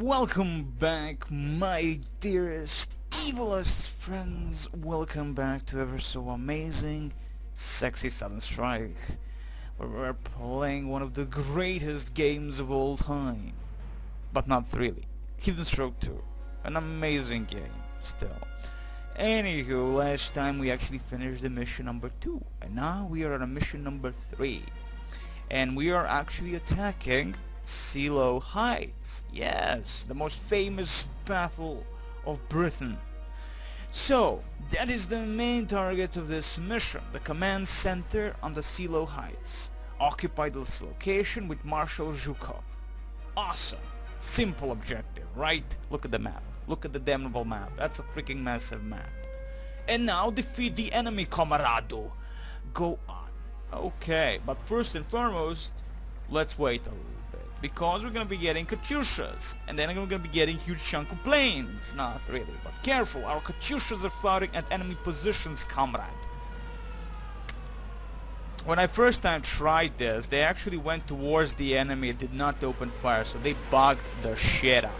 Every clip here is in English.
Welcome back, my dearest, evilest friends. Welcome back to ever so amazing, sexy Sudden Strike, where we're playing one of the greatest games of all time. But not really. Hidden Stroke 2. An amazing game, still. Anywho, last time we actually finished the mission number 2, and now we are on a mission number 3. And we are actually attacking Sealow Heights. Yes, the most famous battle of Britain. So, that is the main target of this mission, the command center on the Sealow Heights. Occupy this location with Marshal Zhukov. Awesome. Simple objective, right? Look at the map. Look at the damnable map. That's a freaking massive map. And now defeat the enemy, Comrades. Go on. Okay, but first and foremost, let's wait a little bit, because we're gonna be getting Katyushas, and then we're gonna be getting huge chunk of planes. Not really, but careful, our Katyushas are firing at enemy positions, comrade. When I first time tried this, they actually went towards the enemy and did not open fire, so they bugged the shit out.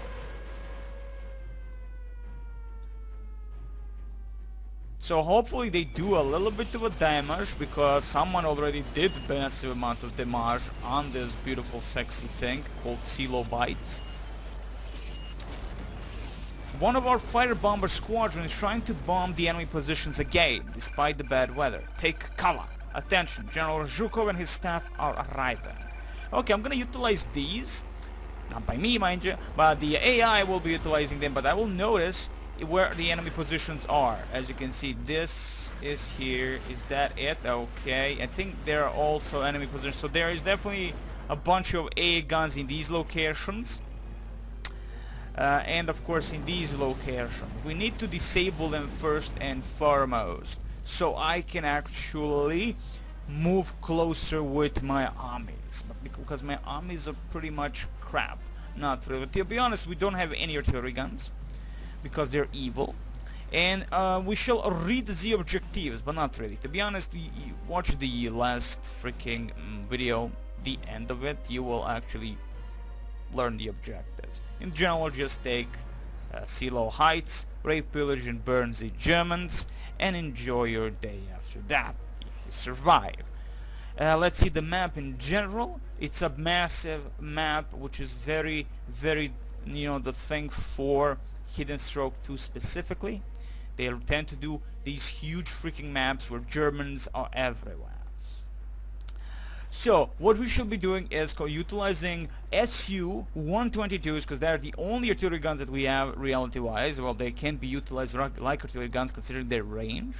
So hopefully they do a little bit of a damage, because someone already did massive amount of damage on this beautiful sexy thing called Sealow Bites. One of our fighter bomber squadron is trying to bomb the enemy positions again, despite the bad weather. Take cover. Attention, General Zhukov and his staff are arriving. Okay, I'm gonna utilize these. Not by me, mind you, but the AI will be utilizing them, but I will notice where the enemy positions are. As you can see, this is here. Is that it? Okay, I think there are also enemy positions, so there is definitely a bunch of AA guns in these locations, and of course in these locations. We need to disable them first and foremost, so I can actually move closer with my armies, but because my armies are pretty much crap. Not really. To be honest, we don't have any artillery guns, because they're evil, and we shall read the objectives, but not really. To be honest, you watch the last freaking video, the end of it, you will actually learn the objectives. In general, just take Sealow Heights, rape, pillage, and burn the Germans, and enjoy your day after that, if you survive. Let's see the map in general. It's a massive map, which is very, you know, the thing for Hidden Stroke 2 specifically. They tend to do these huge freaking maps where Germans are everywhere. So what we should be doing is utilizing Su-122s, because they're the only artillery guns that we have reality-wise. Well, they can be utilized like artillery guns considering their range,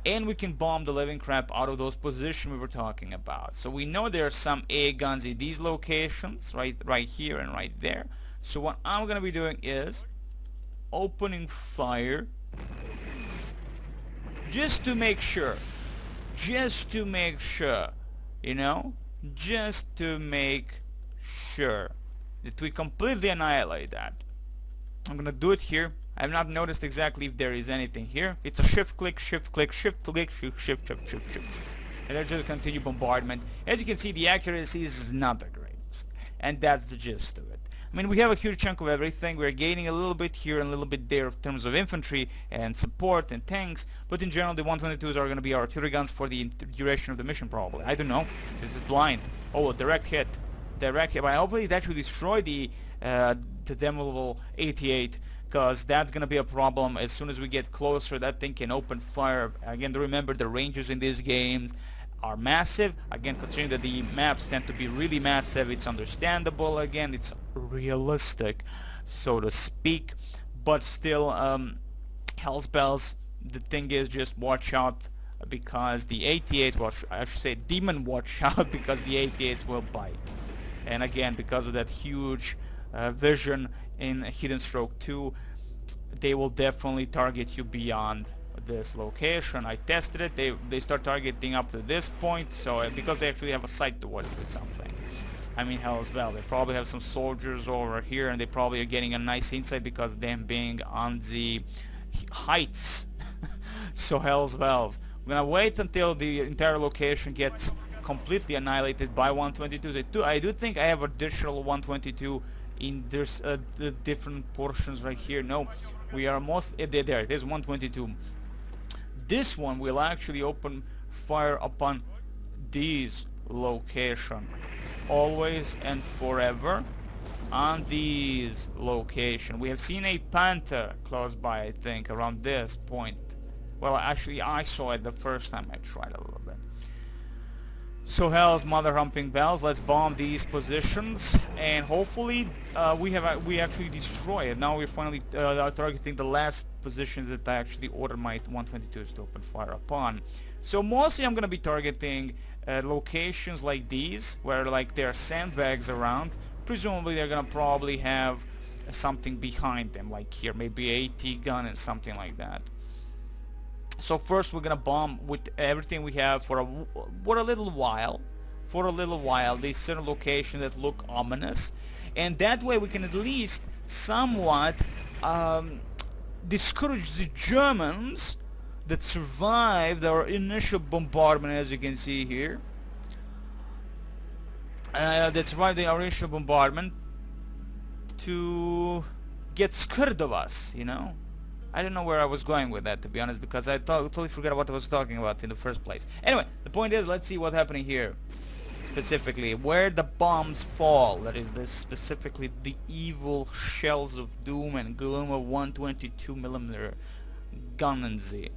and we can bomb the living crap out of those positions we were talking about. So we know there are some AA guns in these locations, right here and right there. So what I'm gonna be doing is opening fire just to make sure, you know, just to make sure that we completely annihilate that. I'm gonna do it here. I've not noticed exactly if there is anything here. It's a shift click, shift click, shift click, shift, and then just continue bombardment. As you can see, the accuracy is not the greatest, and that's the gist of it. I mean, we have a huge chunk of everything. We're gaining a little bit here and a little bit there in terms of infantry and support and tanks, but in general the 122s are going to be our artillery guns for the duration of the mission, probably. I don't know. This is blind. Oh, a direct hit. Direct hit. But hopefully that should destroy the demolable 88, because that's going to be a problem. As soon as we get closer, that thing can open fire. Again, remember the ranges in these games are massive. Again, considering that the maps tend to be really massive, it's understandable. Again, it's realistic, so to speak, but still, hell's bells. The thing is, just watch out, because the 88s, well, I should say demon watch out, because the 88s will bite. And again, because of that huge vision in Hidden Stroke 2, they will definitely target you beyond this location. I tested it. They start targeting up to this point, so because they actually have a sight towards it with something. I mean, hell as well. They probably have some soldiers over here, and they probably are getting a nice insight because of them being on the heights. So hell's bells. I'm gonna wait until the entire location gets completely annihilated by 122s. I do think I have additional 122 in there's the different portions right here. No, we are most there it is, 122. This one will actually open fire upon these location always and forever. On these location we have seen a panther close by, I think around this point. Well, actually I saw it the first time I tried a little bit. So hell's mother humping bells, let's bomb these positions and hopefully we actually destroy it. Now we're finally targeting the last positions that I actually ordered my 122s to open fire upon. So mostly I'm gonna be targeting locations like these where like there are sandbags around. Presumably they're gonna probably have something behind them, like here maybe AT gun and something like that. So first we're gonna bomb with everything we have for a little while. These certain locations that look ominous, and that way we can at least somewhat discourage the Germans that survived our initial bombardment, as you can see here. That survived our initial bombardment to get scared of us, you know. I don't know where I was going with that, to be honest, because I totally forgot what I was talking about in the first place. Anyway, the point is, let's see what's happening here. Specifically, where the bombs fall. That is, specifically the evil shells of doom and gloom of 122mm Gunnenzy.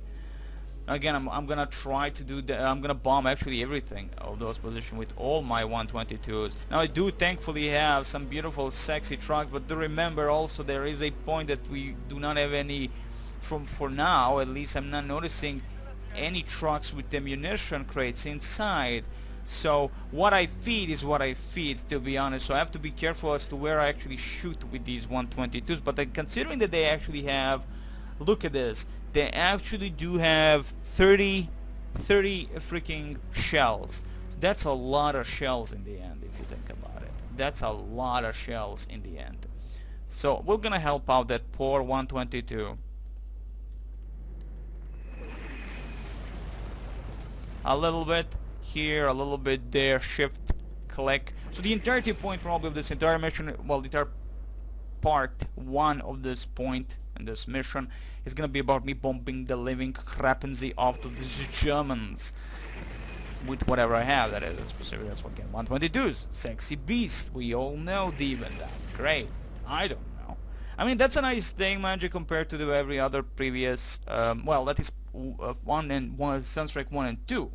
Again, I'm gonna try to do that. I'm gonna bomb actually everything of those positions with all my 122s. Now I do thankfully have some beautiful sexy trucks, but do remember also there is a point that we do not have any, for now at least I'm not noticing any trucks with ammunition crates inside. So what I feed is what I feed, to be honest. So I have to be careful as to where I actually shoot with these 122s. But considering that they actually have, look at this, they actually do have 30 freaking shells. That's a lot of shells in the end, if you think about it. That's a lot of shells in the end. So we're gonna help out that poor 122. A little bit here, a little bit there, shift, click. So the entirety point probably of this entire mission, well, the entire part one of this point and this mission is gonna be about me bombing the living crappenzy out of these Germans with whatever I have. That is specifically, that's what again, 122s, sexy beast. We all know demon that. Great. I don't know. I mean, that's a nice thing, Magic, compared to every other previous. Well, that is Soundstrike 1 and 2.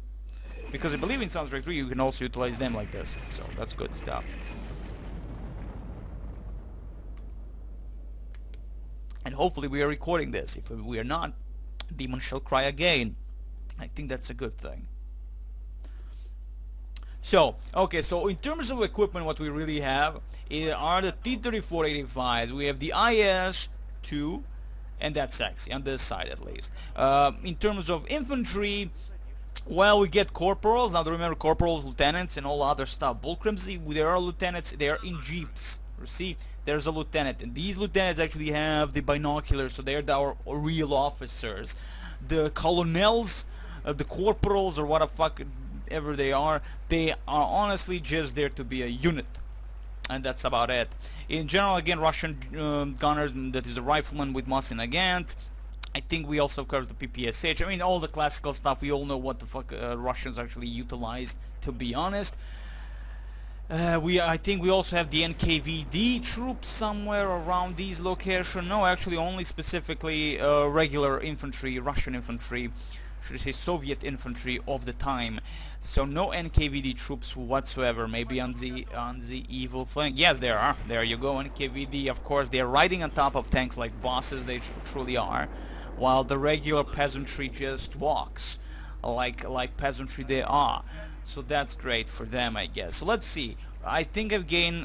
Because I believe in Soundstrike 3 you can also utilize them like this. So that's good stuff. And hopefully we are recording this. If we are not, demon shall cry again. I think that's a good thing. So, okay, so in terms of equipment, what we really have are the T-34-85s. We have the IS-2, and that's sexy, on this side at least. In terms of infantry, well, we get corporals. Now remember, corporals, lieutenants, and all other stuff. Bullcrimsy, there are lieutenants, they are in jeeps. You see, there's a lieutenant, and these lieutenants actually have the binoculars, so they're our real officers. The colonels, the corporals, or what the fuck ever they are honestly just there to be a unit, and that's about it. In general, again, Russian gunners, that is a rifleman with Mosin Nagant. I think we also covered the PPSH. I mean, all the classical stuff. We all know what the fuck Russians actually utilized, to be honest. I think we also have the NKVD troops somewhere around these locations. No, actually only specifically regular infantry, Russian infantry, should I say Soviet infantry of the time. So no NKVD troops whatsoever. Maybe on the evil thing. Yes, there are. There you go, NKVD. Of course, they are riding on top of tanks like bosses. They truly are. While the regular peasantry just walks like peasantry they are. So that's great for them, I guess. So let's see. I think I've gained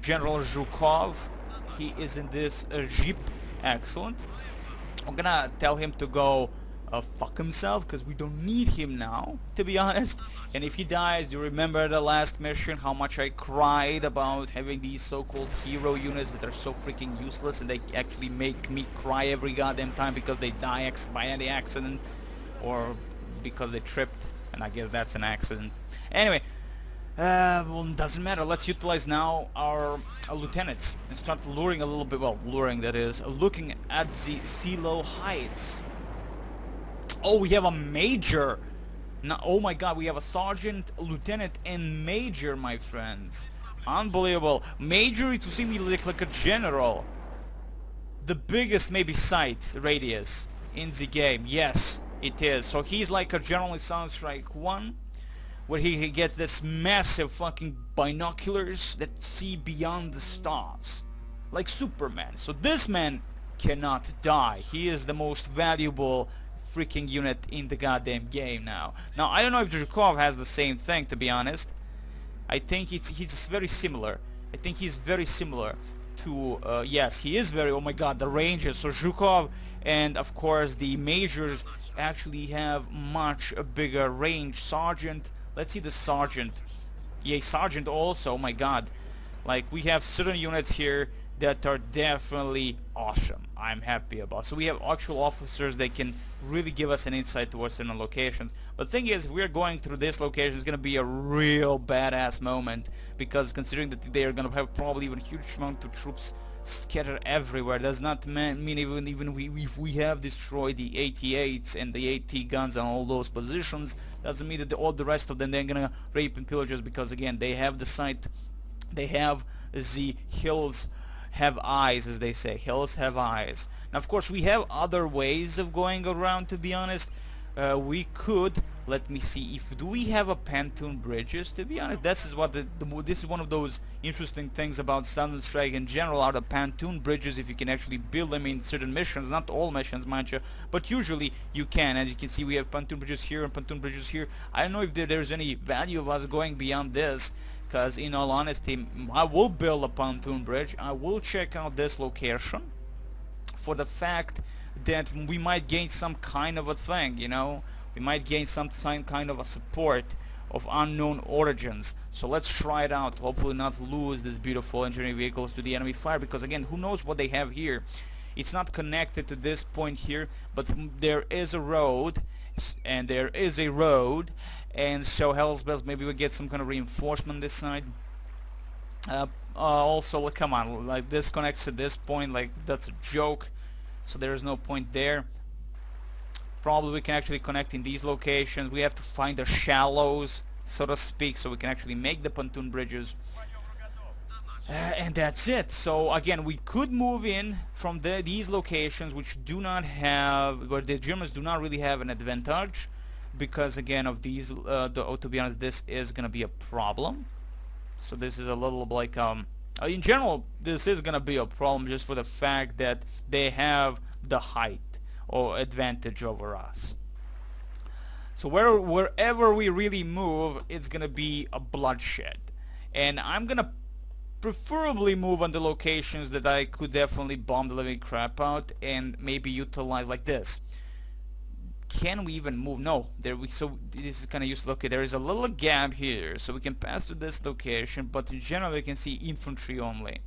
General Zhukov. He is in this jeep. Excellent. I'm gonna tell him to go fuck himself, because we don't need him now, to be honest. And if he dies, do you remember the last mission, how much I cried about having these so-called hero units that are so freaking useless, and they actually make me cry every goddamn time because they die by any accident or because they tripped, and I guess that's an accident. Anyway, Well, doesn't matter. Let's utilize now our lieutenants and start luring a little bit. Well, luring, that is. Looking at the Sealow Heights. Oh, we have a major. Now, oh my god, we have a sergeant, lieutenant, and major, my friends. Unbelievable. Major to see me look like a general. The biggest maybe sight radius in the game. Yes, it is. So he's like a general in Soundstrike 1, where he gets this massive fucking binoculars that see beyond the stars, like Superman. So this man cannot die. He is the most valuable freaking unit in the goddamn game now. Now I don't know if Zhukov has the same thing, to be honest. I think he's very similar. I think he's very similar to yes, he is very, oh my god, the ranges. So Zhukov and of course the majors actually have much bigger range. Sergeant, let's see the sergeant. Yeah, sergeant also, oh my god. Like, we have certain units here that are definitely awesome. I'm happy about. So we have actual officers that can really give us an insight towards certain locations. But the thing is, we're going through this location, it's gonna be a real badass moment, because considering that they are gonna have probably even a huge amount of troops scattered everywhere, does not mean even if we have destroyed the 88s and the AT guns on all those positions, doesn't mean that all the rest of them they're gonna rape and pillage us, because again, they have the sight, they have the hills have eyes, as they say. Hills have eyes. Now, of course, we have other ways of going around, to be honest. We could, let me see, if do we have a pontoon bridges? To be honest, this is what this is one of those interesting things about Southern Strike in general, are the pontoon bridges. If you can actually build them in certain missions, not all missions, mind you, but usually you can. As you can see, we have pontoon bridges here and pontoon bridges here. I don't know if there's any value of us going beyond this, because in all honesty, I will build a pontoon bridge. I will check out this location for the fact that we might gain some kind of a thing, you know, we might gain some kind of a support of unknown origins. So let's try it out, hopefully not lose these beautiful engineering vehicles to the enemy fire, because again, who knows what they have here. It's not connected to this point here, but there is a road, and there is a road, and so hell's bells, maybe we get some kind of reinforcement this side. Also, like, come on, like, this connects to this point, like, that's a joke. So there is no point there. Probably we can actually connect in these locations. We have to find the shallows, so to speak, so we can actually make the pontoon bridges. And that's it. So again, we could move in from these locations, which do not have, where the Germans do not really have an advantage, because again of these, to be honest, this is gonna be a problem. So this is a little like in general, this is gonna be a problem just for the fact that they have the height or advantage over us. So wherever we really move, it's gonna be a bloodshed, and I'm gonna preferably move on the locations that I could definitely bomb the living crap out and maybe utilize like this. Can we even move? No, so this is kind of useless. Okay, there is a little gap here, so we can pass to this location, but in general you can see infantry only.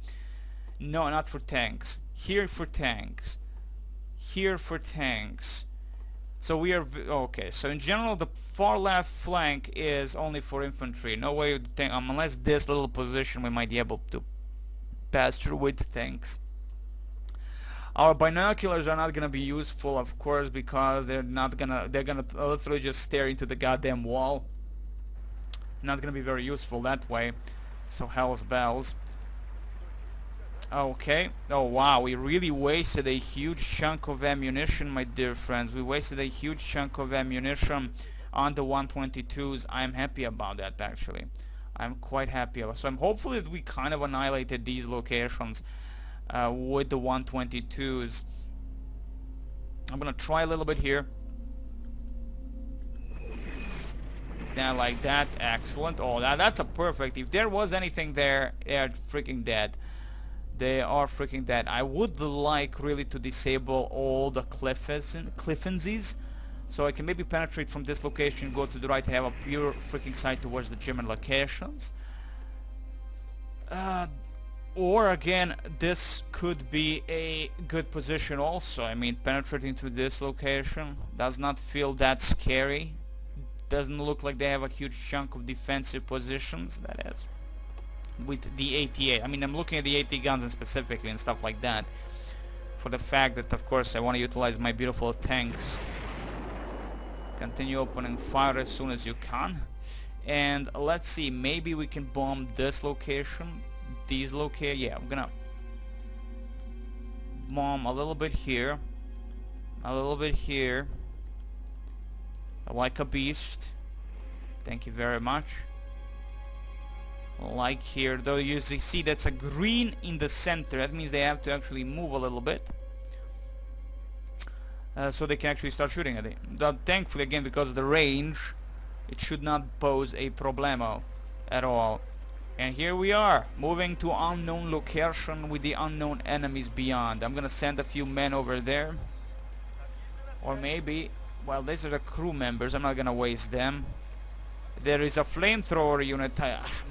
No, not for tanks. Here for tanks. Here for tanks. So we are okay. So in general, the far left flank is only for infantry. No way to tank, unless this little position we might be able to pass through with tanks. Our binoculars are not gonna be useful, of course, because they're gonna literally just stare into the goddamn wall. Not gonna be very useful that way. So hell's bells. Okay. Oh wow, we really wasted a huge chunk of ammunition, my dear friends. We wasted a huge chunk of ammunition on the 122s. I'm happy about that, actually. I'm quite happy about it. So I'm hopefully that we kind of annihilated these locations with the 122s. I'm gonna try a little bit here. Now like that, excellent. Oh, that's a perfect. If there was anything there, they're freaking dead. They are freaking dead. I would like really to disable all the cliffensies, so I can maybe penetrate from this location, go to the right, and have a pure freaking sight towards the German locations. Or again, this could be a good position also. I mean, penetrating to this location does not feel that scary. Doesn't look like they have a huge chunk of defensive positions, that is, with the ATA. I mean, I'm looking at the AT guns and specifically and stuff like that, for the fact that, of course, I want to utilize my beautiful tanks. Continue opening fire as soon as you can. And let's see, maybe we can bomb this location, these locations. Yeah, I'm gonna bomb a little bit here, a little bit here, like a beast. Thank you very much. Like here, though, you see that's a green in the center. That means they have to actually move a little bit, so they can actually start shooting at it. Thankfully, again, because of the range, it should not pose a problemo at all. And here we are, moving to unknown location with the unknown enemies beyond. I'm gonna send a few men over there, or maybe, well, these are the crew members, I'm not gonna waste them. There is a flamethrower unit.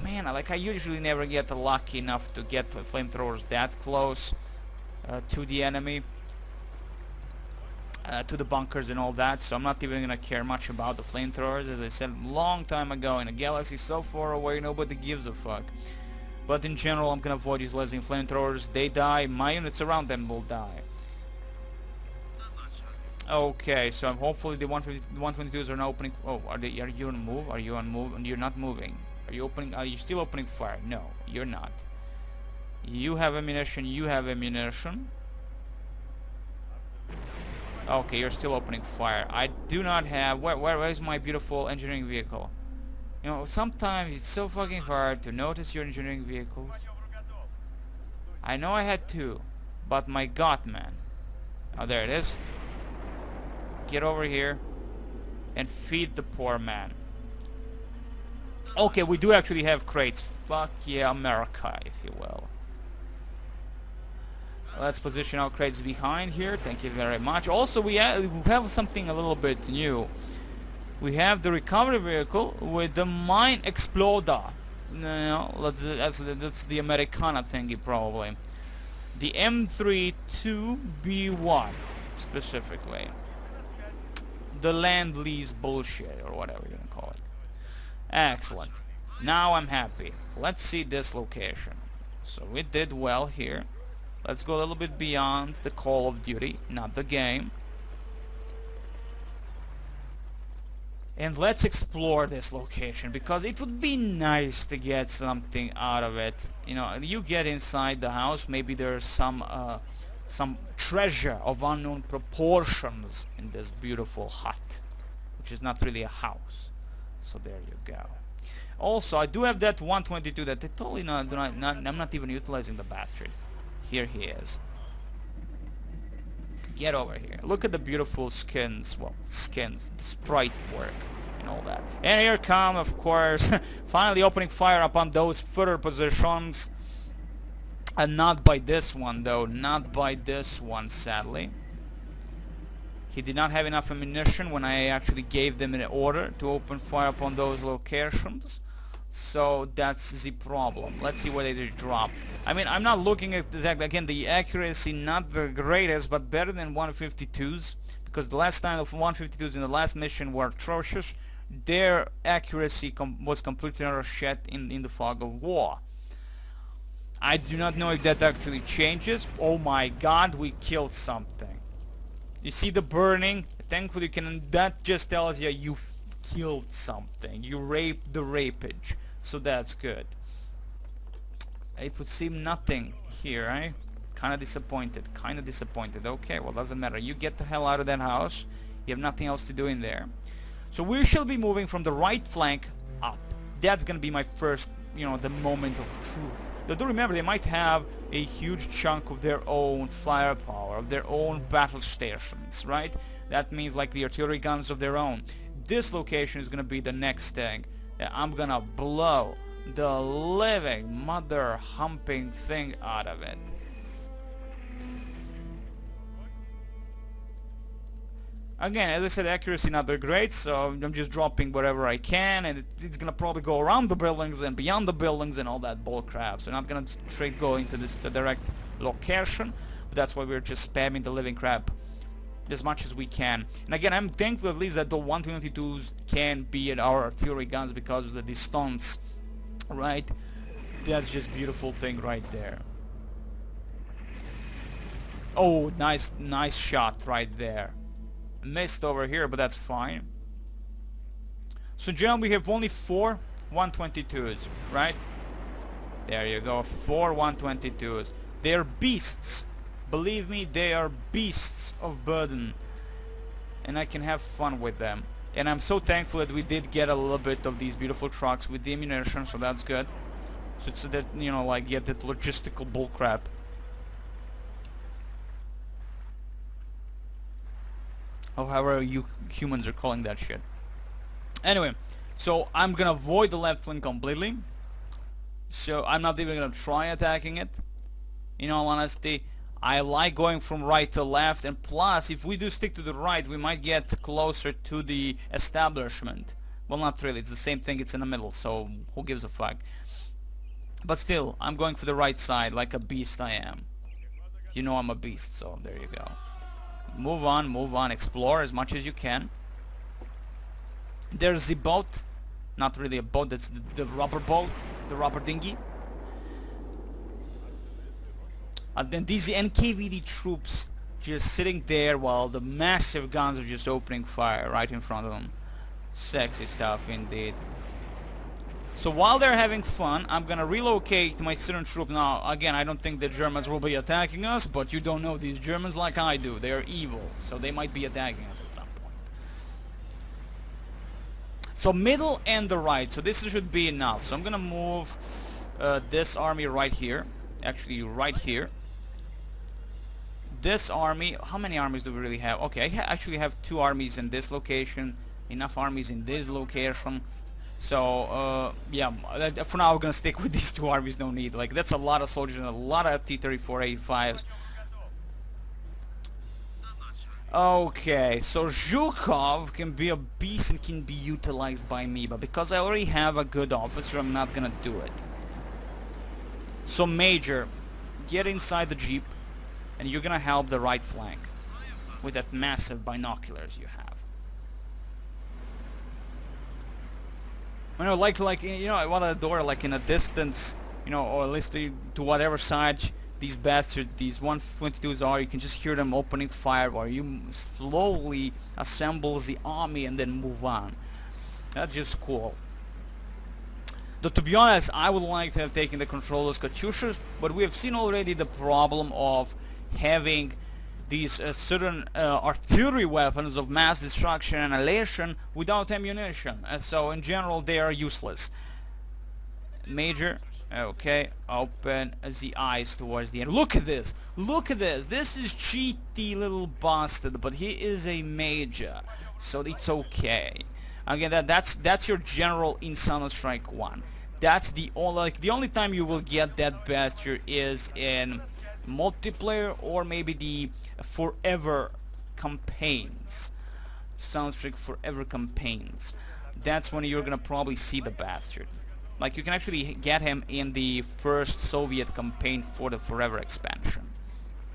Man, I usually never get lucky enough to get flamethrowers that close to the enemy, to the bunkers and all that, so I'm not even gonna care much about the flamethrowers. As I said a long time ago, in a galaxy so far away nobody gives a fuck. But in general, I'm gonna avoid utilizing flamethrowers. They die, my units around them will die. Okay, so hopefully the 122s are now opening. Oh, are you on move? Are you on move? And you're not moving. Are you opening? Are you still opening fire? No, you're not. You have ammunition. You have ammunition. Okay, you're still opening fire. I do not have. Where is my beautiful engineering vehicle? You know, sometimes it's so fucking hard to notice your engineering vehicles. I know I had two, but my god, man. Oh, there it is. Get over here and feed the poor man. Okay, we do actually have crates. Fuck yeah, America, if you will. Let's position our crates behind here. Thank you very much. Also, we have something a little bit new. We have the recovery vehicle with the mine exploder. No, that's the Americana thingy, probably. The M32B1 specifically. The land lease bullshit, or whatever you can call it. Excellent. Now I'm happy. Let's see this location. So we did well here. Let's go a little bit beyond the Call of Duty, not the game. And let's explore this location, because it would be nice to get something out of it. You know, you get inside the house, maybe there's some treasure of unknown proportions in this beautiful hut, which is not really a house. So there you go. Also, I do have that 122 that I totally I'm not even utilizing the battery. Here he is. Get over here. Look at the beautiful skins. Well, skins, the sprite work and all that. And here come, of course, finally opening fire upon those further positions. And not by this one, though. Not by this one, sadly. He did not have enough ammunition when I actually gave them an order to open fire upon those locations. So that's the problem. Let's see what they did drop. I mean, I'm not looking at exactly, again, the accuracy not the greatest, but better than 152s, because the last time of 152s in the last mission were atrocious. Their accuracy was completely utter shit in the fog of war. I do not know if that actually changes. Oh my god, we killed something. You see the burning? Thankfully, that just tells you you've killed something. You raped the rapage. So that's good. It would seem nothing here, eh? Kinda disappointed. Kinda disappointed. Okay, well, doesn't matter. You get the hell out of that house. You have nothing else to do in there. So we shall be moving from the right flank up. That's gonna be my first, you know, the moment of truth. Though do remember, they might have a huge chunk of their own firepower, of their own battle stations, right? That means like the artillery guns of their own. This location is gonna be the next thing that I'm gonna blow the living mother humping thing out of it. Again, as I said, accuracy not that great, so I'm just dropping whatever I can, and it's gonna probably go around the buildings and beyond the buildings and all that bullcrap. So I'm not gonna straight go into this direct location, but that's why we're just spamming the living crap as much as we can. And again, I'm thankful at least that the 122s can be at our artillery guns because of the distance, right? That's just beautiful thing right there. Oh, nice shot right there. Missed over here, but that's fine. So generally we have only 4 122s, right? There you go, 4 122s. They're beasts. Believe me, they are beasts of burden. And I can have fun with them. And I'm so thankful that we did get a little bit of these beautiful trucks with the ammunition, so that's good. So it's that, you know, like, get that logistical bullcrap. Or however you humans are calling that shit. Anyway, so I'm gonna avoid the left flank completely. So I'm not even gonna try attacking it. In all honesty, I like going from right to left, and plus, if we do stick to the right, we might get closer to the establishment. Well, not really, it's the same thing, it's in the middle, so who gives a fuck. But still, I'm going for the right side like a beast I am. You know I'm a beast, so there you go. Move on, explore as much as you can. There's the boat. Not really a boat, that's the rubber boat, the rubber dinghy. And then these NKVD troops just sitting there while the massive guns are just opening fire right in front of them. Sexy stuff indeed. So while they're having fun, I'm gonna relocate my Syrian troop. Now, again, I don't think the Germans will be attacking us, but you don't know these Germans like I do. They're evil, so they might be attacking us at some point. So middle and the right, so this should be enough. So I'm gonna move this army right here. Actually, right here. This army, how many armies do we really have? Okay, I actually have 2 armies in this location, enough armies in this location. So, yeah, for now we're gonna stick with these 2 armies, no need. Like, that's a lot of soldiers and a lot of T-34-85s. Okay, so Zhukov can be a beast and can be utilized by me, but because I already have a good officer, I'm not gonna do it. So Major, get inside the jeep, and you're gonna help the right flank with that massive binoculars you have. You know, like you know, I want a door like in a distance, you know, or at least to whatever side these bastards, these 122s are. You can just hear them opening fire, while you slowly assemble the army and then move on. That's just cool. Though to be honest, I would like to have taken the controllers Katyushas, but we have seen already the problem of having these certain artillery weapons of mass destruction and annihilation without ammunition. So in general they are useless. Major, okay, open the eyes towards the end. Look at this! Look at this! This is cheaty little bastard, but he is a major, so it's okay. Again, that's your general in Strike 1. That's the only time you will get that bastard is in multiplayer or maybe the forever campaigns. Soundstrike forever campaigns. That's when you're gonna probably see the bastard. Like, you can actually get him in the first Soviet campaign for the forever expansion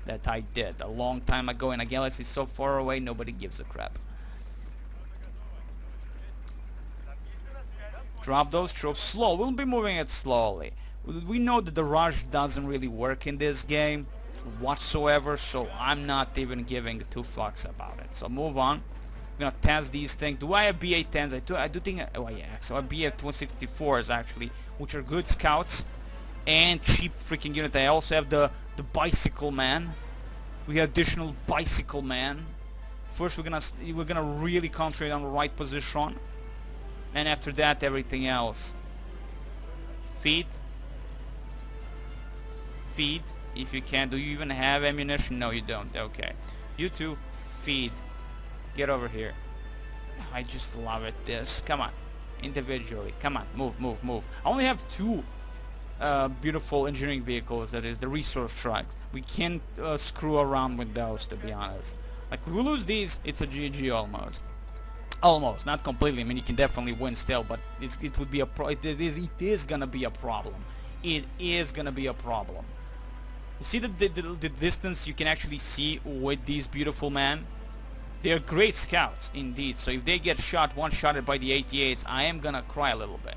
that I did a long time ago in a galaxy so far away nobody gives a crap. Drop those troops slow. We'll be moving it slowly. We know that the rush doesn't really work in this game whatsoever, so I'm not even giving 2 fucks about it. So move on. I'm gonna test these things. Do I have BA-10s? I do think... oh yeah, so I have BA-264s actually, which are good scouts and cheap freaking unit. I also have the bicycle man. We have additional bicycle man. First we're gonna really concentrate on the right position, and after that everything else. Feed if you can. Do you even have ammunition? No, you don't. Okay, you two, feed. Get over here. I just love it. This, come on, individually, come on, move. I only have 2 beautiful engineering vehicles, that is the resource trucks. We can't screw around with those, to be honest. Like, if we lose these, it's a GG almost. Almost, not completely. I mean, you can definitely win still, but it would be a it is gonna be a problem. It is gonna be a problem. You see the distance you can actually see with these beautiful men? They're great scouts, indeed. So if they get shot, one-shotted by the 88s, I am gonna cry a little bit.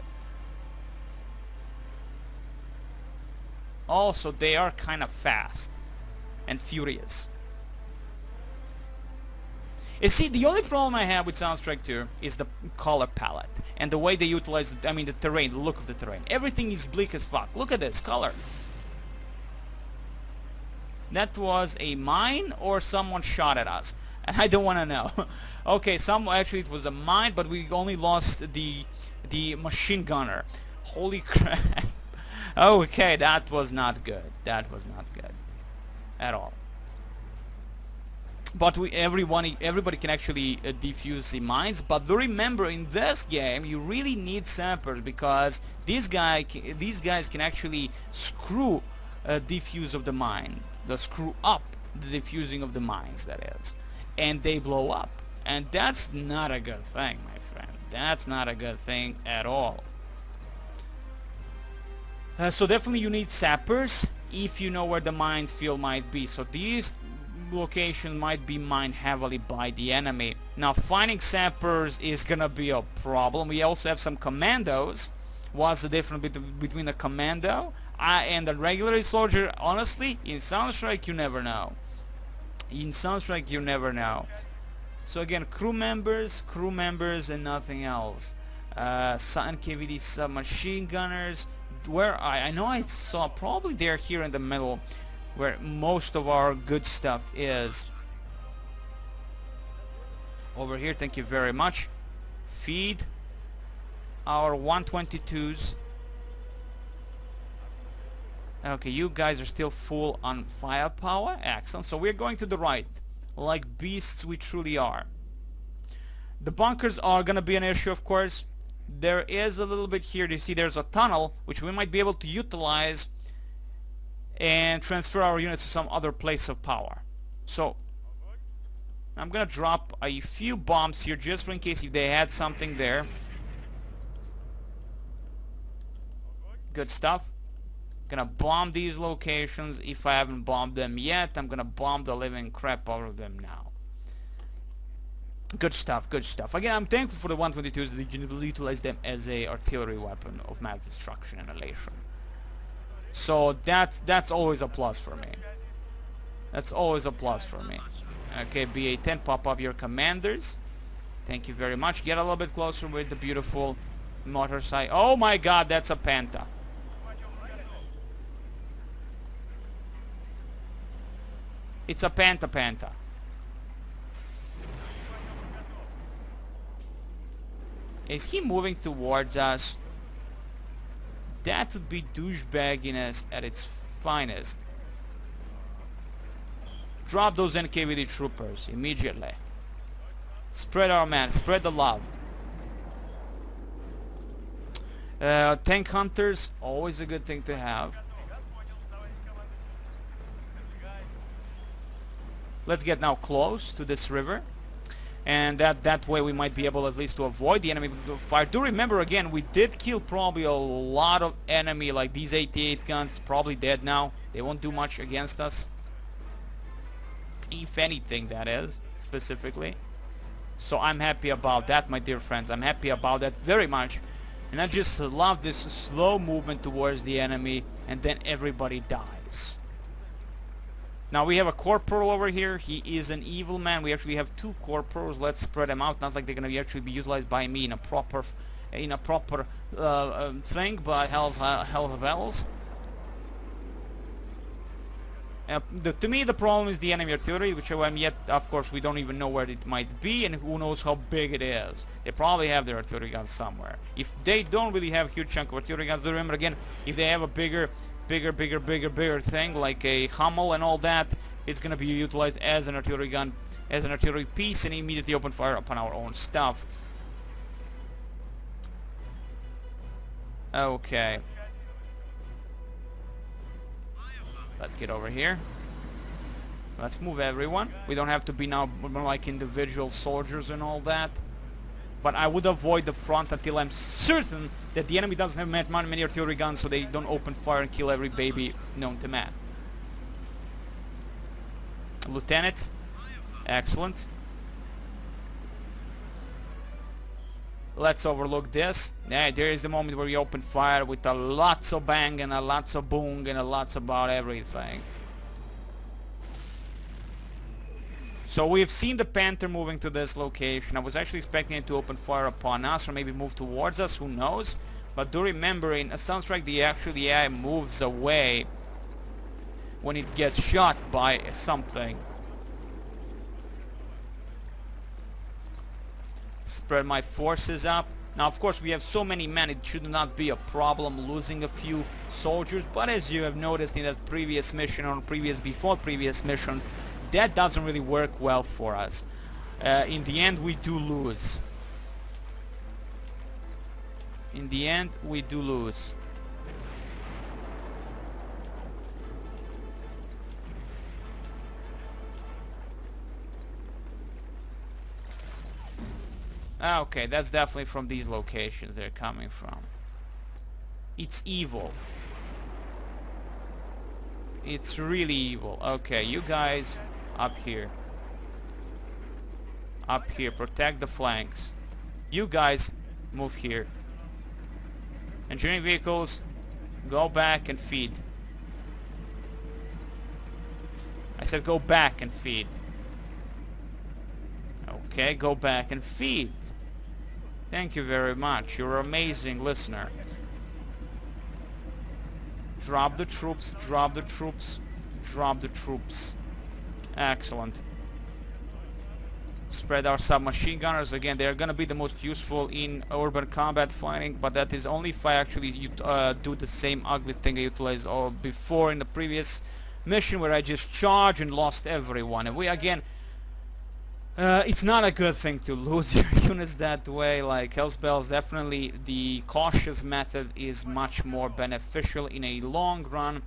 Also, they are kind of fast and furious. You see, the only problem I have with Soundstrike 2 is the color palette and the way they utilize it, I mean the terrain, the look of the terrain. Everything is bleak as fuck. Look at this color. That was a mine or someone shot at us, and I don't want to know. Okay, actually it was a mine, but we only lost the machine gunner. Holy crap. Okay, that was not good. That was not good at all. But everybody can actually defuse the mines. But do remember, in this game, you really need sappers, because these guys can actually screw defuse of the mine, screw up the defusing of the mines, that is, and they blow up, and that's not a good thing, my friend. That's not a good thing at all. So definitely you need sappers if you know where the minefield might be. So these location might be mined heavily by the enemy. Now finding sappers is gonna be a problem. We also have some commandos. What's the difference between a commando and a regular soldier? Honestly, in Soundstrike you never know. In Soundstrike you never know. So again, crew members and nothing else. NKVD submachine gunners. Where I know I saw, probably they're here in the middle, where most of our good stuff is. Over here, thank you very much. Feed our 122s. Okay, you guys are still full on firepower. Excellent. So we're going to the right, like beasts we truly are. The bunkers are gonna be an issue, of course. There is a little bit here. You see there's a tunnel which we might be able to utilize and transfer our units to some other place of power. So I'm gonna drop a few bombs here just for in case if they had something there. Good stuff. Gonna bomb these locations. If I haven't bombed them yet, I'm gonna bomb the living crap out of them now. Good stuff, good stuff. Again, I'm thankful for the 122s that you can utilize them as a artillery weapon of mass destruction and annihilation. So that's always a plus for me. That's always a plus for me. Okay, BA-10, pop up your commanders. Thank you very much. Get a little bit closer with the beautiful motorcycle. Oh my god, that's a Panta. It's a Panta. Is he moving towards us? That would be douchebagginess at its finest. Drop those NKVD troopers immediately. Spread our man, spread the love. Tank hunters, always a good thing to have. Let's get now close to this river, and that way we might be able at least to avoid the enemy fire. Do remember, again, we did kill probably a lot of enemy, like these 88 guns, probably dead now. They won't do much against us, if anything, that is, specifically. So I'm happy about that, my dear friends. I'm happy about that very much. And I just love this slow movement towards the enemy, and then everybody dies. Now we have a corporal over here. He is an evil man. We actually have two corporals. Let's spread them out. Not like they're gonna actually be utilized by me in a proper thing, but hell's of hells. To me, the problem is the enemy artillery, which I'm yet, of course, we don't even know where it might be, and who knows how big it is. They probably have their artillery guns somewhere. If they don't really have a huge chunk of artillery guns, remember again, if they have a bigger thing like a Hummel and all that, it's gonna be utilized as an artillery gun, as an artillery piece, and immediately open fire upon our own stuff. Okay. Let's get over here. Let's move everyone. We don't have to be now like individual soldiers and all that. But I would avoid the front until I'm certain that the enemy doesn't have many artillery guns, so they don't open fire and kill every baby known to man. Lieutenant, excellent. let's overlook this. Yeah, there is the moment where we open fire with a lots of bang and a lots of boom and a lots about everything. So we've seen the Panther moving to this location. I was actually expecting it to open fire upon us or maybe move towards us, who knows. But do remember, in a Sunstrike, the AI moves away when it gets shot by something. Spread my forces up. Now, of course, we have so many men, it should not be a problem losing a few soldiers. But as you have noticed in that previous mission or before previous mission, that doesn't really work well for us. In the end, we do lose. In the end, we do lose. Okay, that's definitely from these locations they're coming from. It's evil. It's really evil. Okay, you guys up here. Up here, protect the flanks. You guys move here. Engineering vehicles, go back and feed. I said go back and feed. Okay, go back and feed. Thank you very much. You're an amazing listener. Drop the troops, drop the troops, drop the troops. Excellent. Spread our submachine gunners. Again, they're gonna be the most useful in urban combat fighting, but that is only if I actually do the same ugly thing I utilized before in the previous mission, where I just charged and lost everyone. And we again, it's not a good thing to lose your units that way. Like Hellspells, definitely the cautious method is much more beneficial in a long run.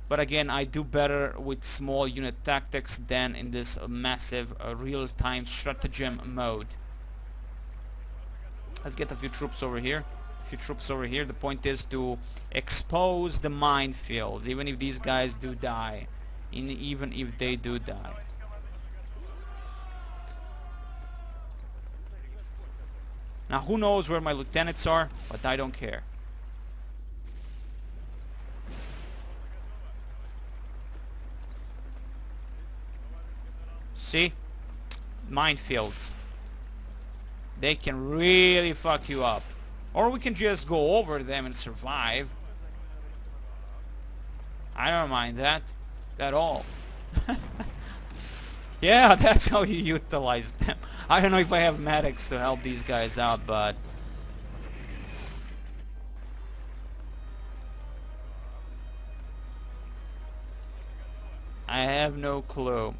But again, I do better with small unit tactics than in this massive real-time stratagem mode. Let's get a few troops over here. The point is to expose the minefields, even if these guys do die. Even if they do die. Now, who knows where my lieutenants are, but I don't care. See? Minefields. They can really fuck you up. Or we can just go over them and survive. I don't mind that at all. Yeah, that's how you utilize them. I don't know if I have medics to help these guys out, but... I have no clue.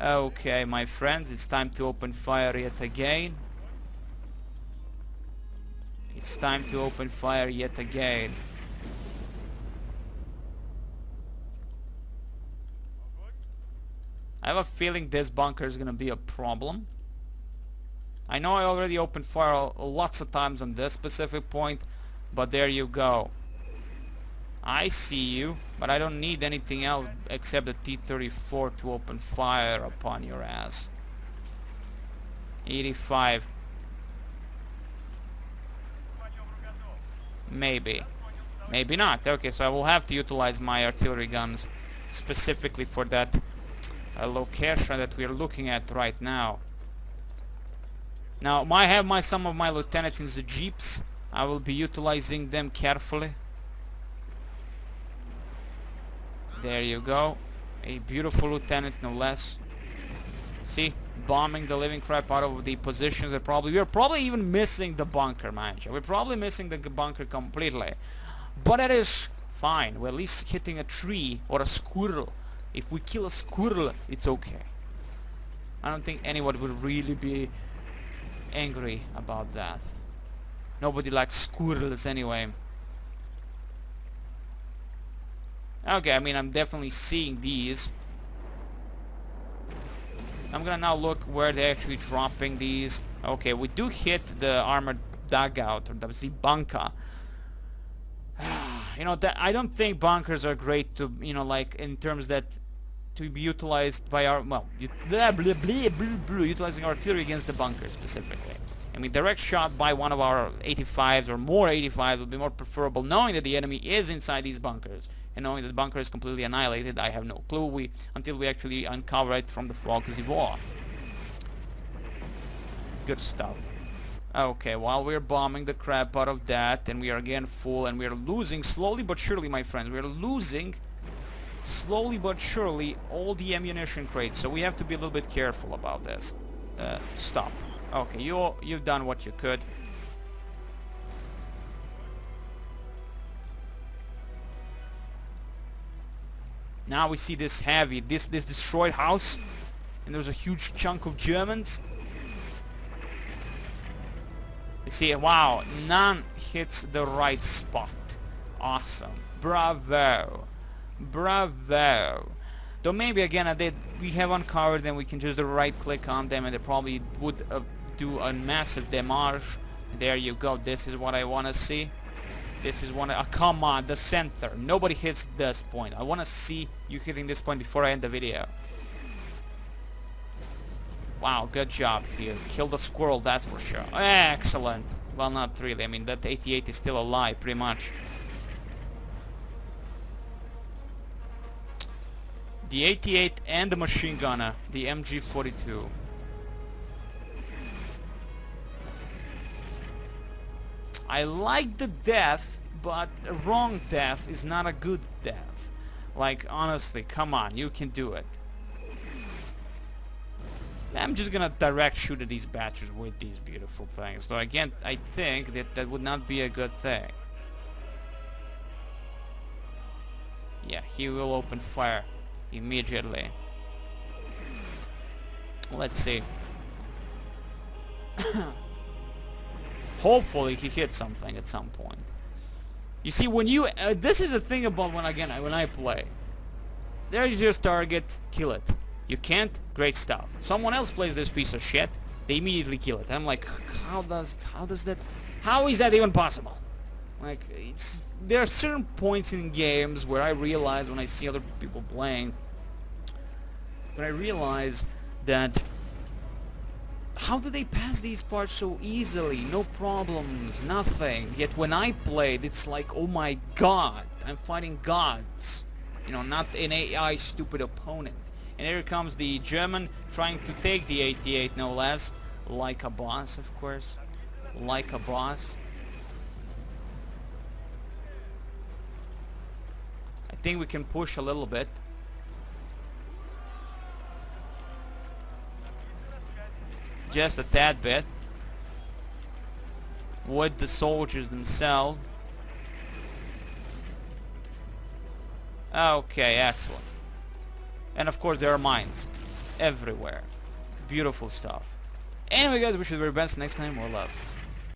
Okay, my friends, it's time to open fire yet again. It's time to open fire yet again. I have a feeling this bunker is gonna be a problem. I know I already opened fire lots of times on this specific point, but there you go. I see you, but I don't need anything else except the T-34 to open fire upon your ass. 85. Maybe. Maybe not. Okay, so I will have to utilize my artillery guns specifically for that location that we are looking at right now. Now, I have some of my lieutenants in the jeeps. I will be utilizing them carefully. There you go. A beautiful lieutenant, no less. See? Bombing the living crap out of the positions. We're probably even missing the bunker, man. We're probably missing the bunker completely. But that is fine. We're at least hitting a tree or a squirrel. If we kill a squirrel, it's okay. I don't think anyone would really be angry about that. Nobody likes squirrels anyway. Okay, I mean, I'm definitely seeing these. I'm gonna now look where they're actually dropping these. Okay, we do hit the armored dugout, or the bunker. You know, that I don't think bunkers are great to, you know, like in terms that to be utilized by our, well, utilizing artillery against the bunker specifically. I mean, direct shot by one of our 85s or more 85s would be more preferable, knowing that the enemy is inside these bunkers. And knowing that the bunker is completely annihilated, I have no clue until we actually uncover it from the fog zivor. Good stuff. Okay, while we're bombing the crap out of that, and we are again full, and we are losing slowly but surely, my friends. We are losing slowly but surely all the ammunition crates, so we have to be a little bit careful about this. Stop. Okay, you've done what you could. Now we see this heavy, this destroyed house, and there's a huge chunk of Germans. You see, wow, none hits the right spot. Awesome. Bravo. Bravo. Though maybe again we have uncovered them, we can just right click on them and they probably would do a massive damage. There you go. This is what I want to see. This is one. Come on, the center. Nobody hits this point. I want to see you hitting this point before I end the video. Wow, good job here. Kill the squirrel, that's for sure. Excellent. Well, not really. I mean, that 88 is still alive, pretty much. The 88 and the machine gunner, the MG42. I like the death, but a wrong death is not a good death. Like, honestly, come on, you can do it. I'm just gonna direct shoot at these batches with these beautiful things. So again, I think that would not be a good thing. Yeah, he will open fire immediately. Let's see. Hopefully he hits something at some point. You see, when you this is the thing about when I play. There's your target, kill it. You can't, great stuff. Someone else plays this piece of shit, they immediately kill it. I'm like, how is that even possible? Like, there are certain points in games where I realize when I see other people playing, but I realize that how do they pass these parts so easily? No problems, nothing. Yet when I played, it's like, oh my god, I'm fighting gods. You know, not an AI stupid opponent. And here comes the German trying to take the 88, no less. Like a boss, of course. Like a boss. I think we can push a little bit. Just a tad bit. With the soldiers themselves. Okay, excellent. And of course there are mines everywhere. Beautiful stuff. Anyway guys, wish you the very best. Next time, more love.